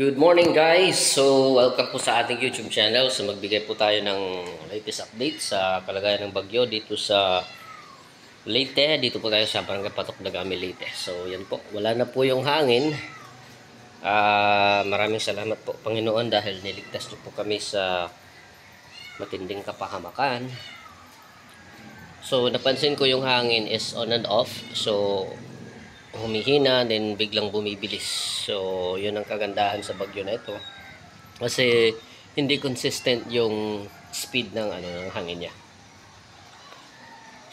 Good morning guys! So, welcome po sa ating YouTube channel. So, magbigay po tayo ng latest update sa kalagayan ng bagyo dito sa Leyte. Dito po tayo sa Barangay Patok Dagami, Leyte. So, yan po. Wala na po yung hangin. Maraming salamat po Panginoon dahil niligtas niyo po kami sa matinding kapahamakan. So, napansin ko yung hangin is on and off. So, humihina then biglang bumibilis. So yun ang kagandahan sa bagyo na ito kasi hindi consistent yung speed ng ng hangin niya.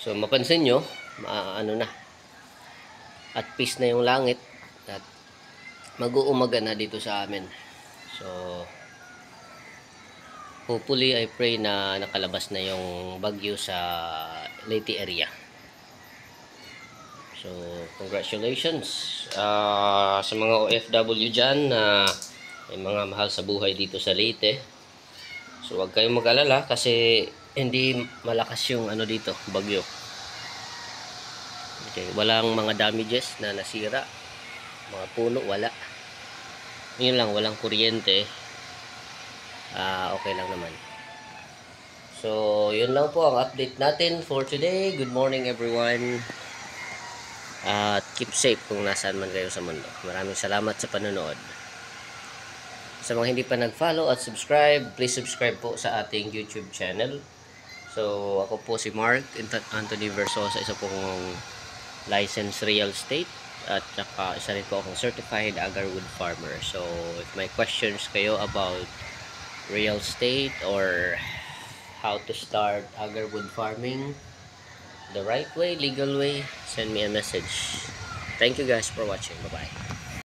So mapansin nyo na at peace na yung langit at mag-uumaga na dito sa amin. So hopefully I pray na nakalabas na yung bagyo sa Leyte area. So, congratulations sa mga OFW dyan na may mga mahal sa buhay dito sa Leyte. So, huwag kayong mag-alala kasi hindi malakas yung dito, bagyo. Okay, walang mga damages na nasira. Mga puno, wala. Yun lang, walang kuryente. Okay lang naman. So, yun lang po ang update natin for today. Good morning everyone. At keep safe kung nasaan man kayo sa mundo. Maraming salamat sa panonood. Sa mga hindi pa nag-follow at subscribe, please subscribe po sa ating YouTube channel. So ako po si Mark Anthony Versosa, isa pong licensed real estate at saka isa rin po akong certified agarwood farmer. So if may questions kayo about real estate or how to start agarwood farming the right way, legal way, send me a message. Thank you guys for watching. Bye bye.